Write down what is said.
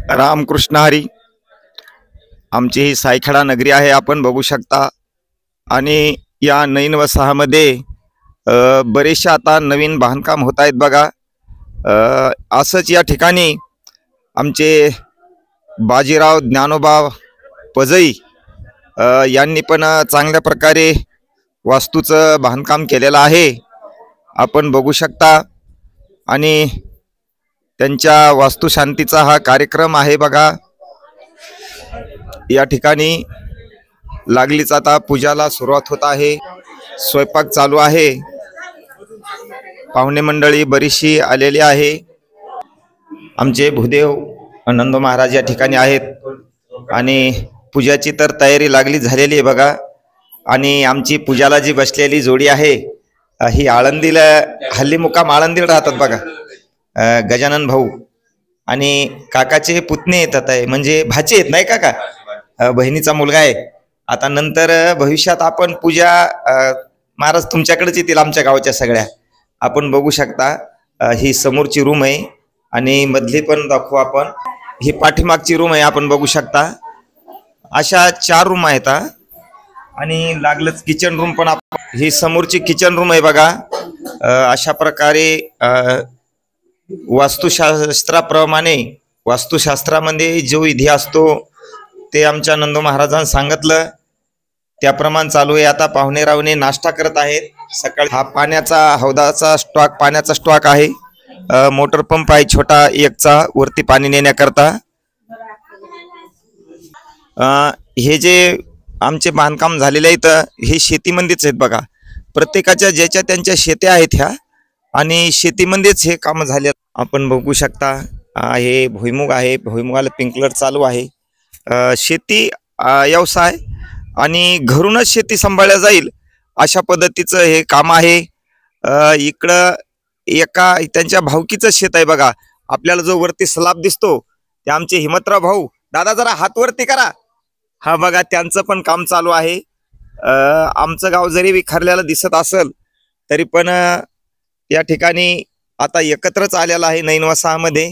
रामकृष्ण हरी. आमची ही सायखेडा नगरी आहे, आपण बघू शकता. आणि या नवीन वसाहमध्ये बरेचसे आता नवीन बांधकाम होत आहेत बघा. असंच या ठिकाणी आमचे बाजीराव ज्ञानोबा पजई यांनी पण चांगल्या प्रकारे वास्तूचं बांधकाम केलेलं आहे, आपण बघू शकता. आणि त्यांच्या वास्तुशांतीचा हा कार्यक्रम आहे बघा. या ठिकाणी लागलीच आता पूजाला सुरुवात होत आहे, स्वयंपाक चालू आहे. पाहुणे मंडळी बरीचशी आलेली आहे. आमचे भूदेव नंदो महाराज या ठिकाणी आहेत आणि पूजाची तर तयारी लागली झालेली आहे बघा. आणि आमची पूजाला जी बसलेली जोडी आहे ही आळंदीला हल्ली मुक्काम आळंदीला राहतात बघा. गजानन भाऊ आणि काकाचे पुतणे येतात आहे, म्हणजे भाचे आहेत नाही काका, बहिणीचा मुलगा आहे. आता नंतर भविष्यात आपण पूजा महाराज तुमच्याकडेच येतील आमच्या गावाच्या सगळ्या. आपण बघू शकता ही समोरची रूम आहे आणि मधली पण दाखवू आपण. ही पाठीमागची रूम आहे, आपण बघू शकता. अशा 4 रूम आहेत. आणि लागलंच किचन रूम पण ही समोरची किचन रूम आहे बघा. अशा प्रकारे वास्तुशास्त्राप्रमाणे वास्तुशास्त्रामध्ये जो विधी असतो ते आमच्या नंदो महाराजांनी सांगितलं त्याप्रमाणे चालू आहे. आता पाहुणे रावणे नाश्ता करत आहेत सकाळी. हा पाण्याचा हौदाचा स्टॉक, पाण्याचा स्टॉक आहे. मोटर पंप आहे छोटा एकचा वरती पाणी नेण्याकरता. हे जे आमचे बांधकाम झालेले आहेत हे शेतीमध्येच आहेत बघा. प्रत्येकाच्या ज्याच्या त्यांच्या शेत्या आहेत ह्या आणि शेतीमध्येच हे काम झाले. आपण बघू शकता हे भुईमुग आहे, भुईमुगाला पिंकलर चालू आहे. शेती व्यवसाय आणि घरूनच शेती सांभाळल्या जाईल अशा पद्धतीचं हे काम आहे. इकडं एका त्यांच्या भाऊकीचं शेत आहे बघा. आपल्याला जो वरती स्लॅब दिसतो ते आमचे हिमतराव भाऊ. दादा जरा हात वरती करा. हा बघा त्यांचं पण काम चालू आहे. आमचं गाव जरी विखरलेलं दिसत असेल तरी पण या ठिकाणी आता एकत्रच आलेला आहे नवीन वसाहमध्ये.